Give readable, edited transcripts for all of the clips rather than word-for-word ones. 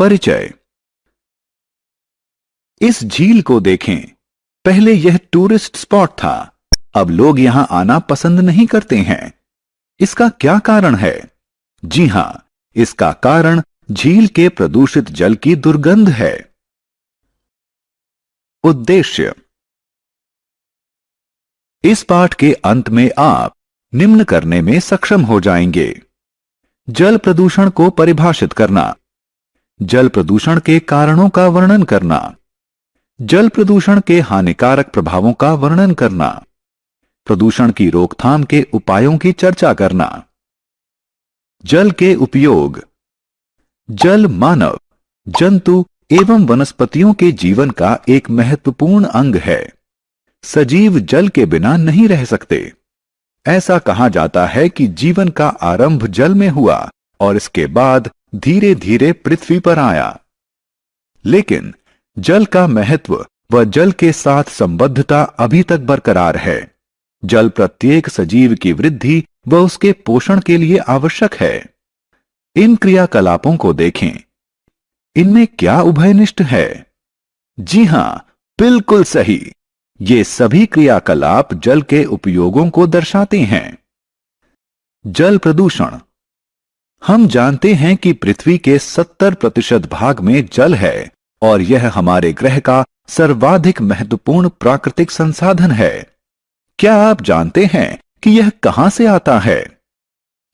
परिचय। इस झील को देखें। पहले यह टूरिस्ट स्पॉट था, अब लोग यहां आना पसंद नहीं करते हैं। इसका क्या कारण है? जी हां, इसका कारण झील के प्रदूषित जल की दुर्गंध है। उद्देश्य। इस पाठ के अंत में आप निम्न करने में सक्षम हो जाएंगे। जल प्रदूषण को परिभाषित करना, जल प्रदूषण के कारणों का वर्णन करना, जल प्रदूषण के हानिकारक प्रभावों का वर्णन करना, प्रदूषण की रोकथाम के उपायों की चर्चा करना। जल के उपयोग। जल मानव, जंतु एवं वनस्पतियों के जीवन का एक महत्वपूर्ण अंग है। सजीव जल के बिना नहीं रह सकते। ऐसा कहा जाता है कि जीवन का आरंभ जल में हुआ और इसके बाद धीरे धीरे पृथ्वी पर आया। लेकिन जल का महत्व व जल के साथ संबद्धता अभी तक बरकरार है। जल प्रत्येक सजीव की वृद्धि व उसके पोषण के लिए आवश्यक है। इन क्रियाकलापों को देखें। इनमें क्या उभयनिष्ठ है? जी हां, बिल्कुल सही। ये सभी क्रियाकलाप जल के उपयोगों को दर्शाते हैं। जल प्रदूषण। हम जानते हैं कि पृथ्वी के 70% भाग में जल है और यह हमारे ग्रह का सर्वाधिक महत्वपूर्ण प्राकृतिक संसाधन है। क्या आप जानते हैं कि यह कहां से आता है?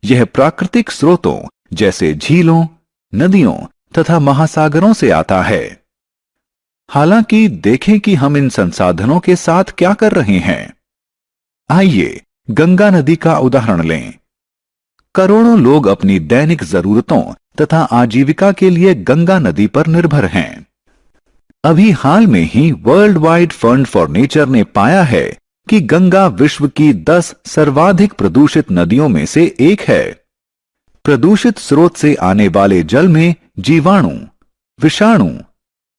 यह प्राकृतिक स्रोतों जैसे झीलों, नदियों तथा महासागरों से आता है। हालांकि देखें कि हम इन संसाधनों के साथ क्या कर रहे हैं। आइए गंगा नदी का उदाहरण लें। करोड़ों लोग अपनी दैनिक जरूरतों तथा आजीविका के लिए गंगा नदी पर निर्भर हैं। अभी हाल में ही world wide fund for nature ने पाया है कि गंगा विश्व की 10 सर्वाधिक प्रदूषित नदियों में से एक है। प्रदूषित स्रोत से आने वाले जल में जीवाणु, विषाणु,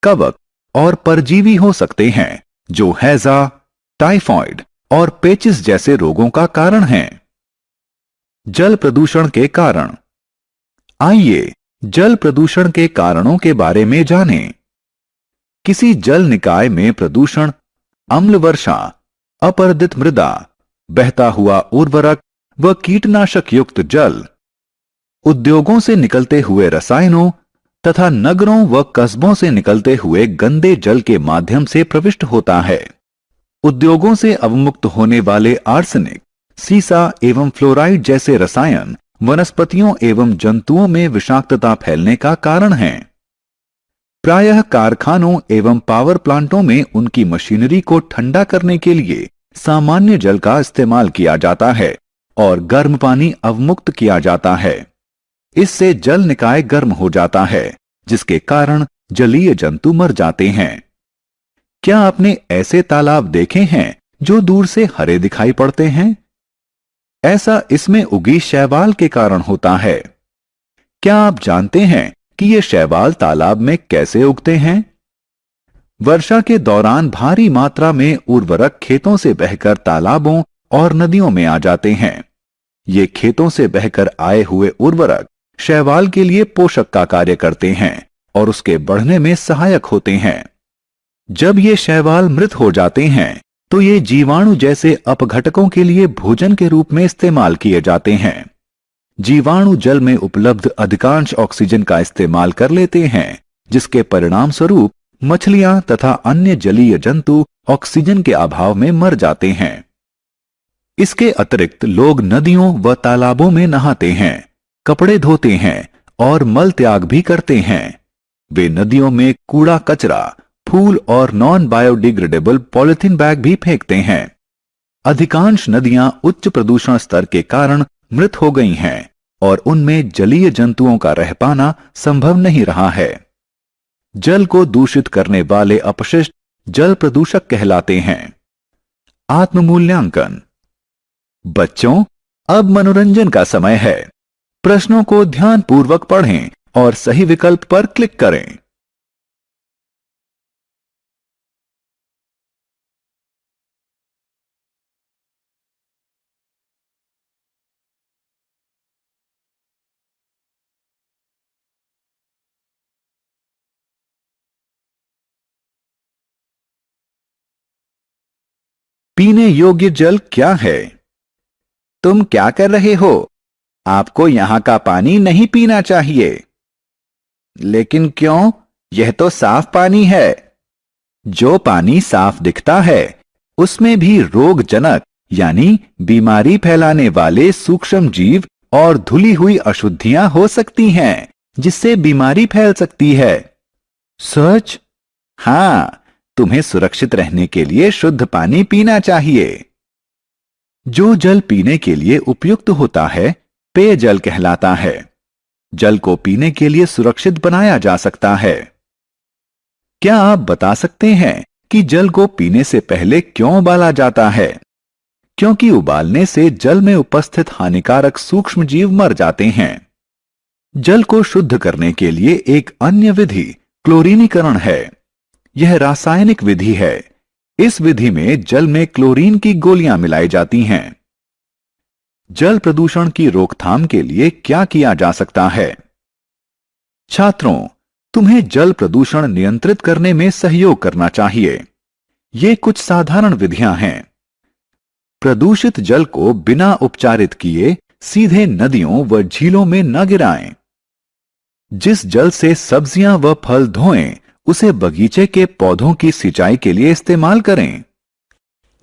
कवक और परजीवी हो सकते हैं जो हैजा, टाइफॉइड और पेचिस जैसे रोगों का कारण हैं। जल प्रदूषण के कारण। आइए जल प्रदूषण के कारणों के बारे में जानें। किसी जल निकाय में प्रदूषण अम्ल वर्षा, अपरदित मृदा, बहता हुआ उर्वरक व कीटनाशक युक्त जल, उद्योगों से निकलते हुए रसायनों तथा नगरों व कस्बों से निकलते हुए गंदे जल के माध्यम से प्रविष्ट होता है। उद्योगों से अवमुक्त होने वाले आर्सेनिक, सीसा एवं फ्लोराइड जैसे रसायन वनस्पतियों एवं जंतुओं में विषाक्तता फैलने का कारण हैं। प्रायः कारखानों एवं पावर प्लांटों में उनकी मशीनरी को ठंडा करने के लिए सामान्य जल का इस्तेमाल किया जाता है और गर्म पानी अवमुक्त किया जाता है। इससे जल निकाय गर्म हो जाता है, जिसके कारण जलीय जंतु मर जाते हैं। क्या आपने ऐसे तालाब देखे हैं जो दूर से हरे दिखाई पड़ते हैं? ऐसा इसमें उगी शैवाल के कारण होता है। क्या आप जानते हैं कि ये शैवाल तालाब में कैसे उगते हैं? वर्षा के दौरान भारी मात्रा में उर्वरक खेतों से बहकर तालाबों और नदियों में आ जाते हैं। ये खेतों से बहकर आए हुए उर्वरक शैवाल के लिए पोषक का कार्य करते हैं और उसके बढ़ने में सहायक होते हैं। जब ये शैवाल मृत हो जाते हैं तो ये जीवाणु जैसे अपघटकों के लिए भोजन के रूप में इस्तेमाल किए जाते हैं। जीवाणु जल में उपलब्ध अधिकांश ऑक्सीजन का इस्तेमाल कर लेते हैं, जिसके परिणाम स्वरूप मछलियां तथा अन्य जलीय जंतु ऑक्सीजन के अभाव में मर जाते हैं। इसके अतिरिक्त लोग नदियों व तालाबों में नहाते हैं, कपड़े धोते हैं और मल त्याग भी करते हैं। वे नदियों में कूड़ा कचरा, फूल और नॉन बायोडिग्रेडेबल पॉलिथीन बैग भी फेंकते हैं। अधिकांश नदियां उच्च प्रदूषण स्तर के कारण मृत हो गई हैं और उनमें जलीय जंतुओं का रह पाना संभव नहीं रहा है। जल को दूषित करने वाले अपशिष्ट जल प्रदूषक कहलाते हैं। आत्ममूल्यांकन। बच्चों, अब मनोरंजन का समय है। प्रश्नों को ध्यानपूर्वक पढ़ें और सही विकल्प पर क्लिक करें। पीने योग्य जल क्या है? तुम क्या कर रहे हो? आपको यहां का पानी नहीं पीना चाहिए। लेकिन क्यों? यह तो साफ पानी है। जो पानी साफ दिखता है उसमें भी रोगजनक यानी बीमारी फैलाने वाले सूक्ष्म जीव और धुली हुई अशुद्धियां हो सकती हैं, जिससे बीमारी फैल सकती है। सच? हां, तुम्हें सुरक्षित रहने के लिए शुद्ध पानी पीना चाहिए। जो जल पीने के लिए उपयुक्त होता है पेयजल कहलाता है। जल को पीने के लिए सुरक्षित बनाया जा सकता है। क्या आप बता सकते हैं कि जल को पीने से पहले क्यों उबाला जाता है? क्योंकि उबालने से जल में उपस्थित हानिकारक सूक्ष्म जीव मर जाते हैं। जल को शुद्ध करने के लिए एक अन्य विधि क्लोरीनीकरण है। यह रासायनिक विधि है। इस विधि में जल में क्लोरीन की गोलियां मिलाई जाती हैं। जल प्रदूषण की रोकथाम के लिए क्या किया जा सकता है? छात्रों, तुम्हें जल प्रदूषण नियंत्रित करने में सहयोग करना चाहिए। ये कुछ साधारण विधियां हैं। प्रदूषित जल को बिना उपचारित किए सीधे नदियों व झीलों में न गिराएं। जिस जल से सब्जियां व फल धोएं, उसे बगीचे के पौधों की सिंचाई के लिए इस्तेमाल करें।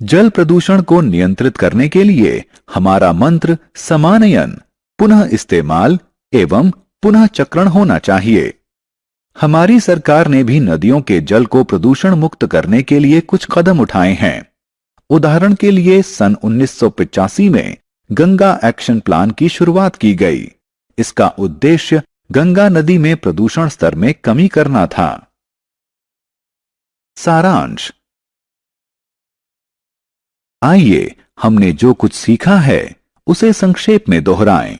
जल प्रदूषण को नियंत्रित करने के लिए हमारा मंत्र समानयन, पुनः इस्तेमाल एवं पुनः चक्रण होना चाहिए। हमारी सरकार ने भी नदियों के जल को प्रदूषण मुक्त करने के लिए कुछ कदम उठाए हैं। उदाहरण के लिए सन 1985 में गंगा एक्शन प्लान की शुरुआत की गई। इसका उद्देश्य गंगा नदी में प्रदूषण स्तर में कमी करना था। सारांश। आइए हमने जो कुछ सीखा है उसे संक्षेप में दोहराएं।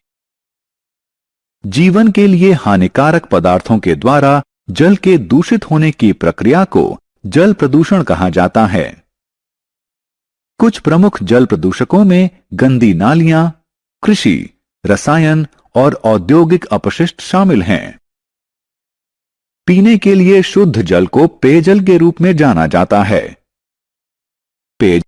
जीवन के लिए हानिकारक पदार्थों के द्वारा जल के दूषित होने की प्रक्रिया को जल प्रदूषण कहा जाता है। कुछ प्रमुख जल प्रदूषकों में गंदी नालियां, कृषि, रसायन और औद्योगिक अपशिष्ट शामिल हैं। पीने के लिए शुद्ध जल को पेयजल के रूप में जाना जाता है। पेय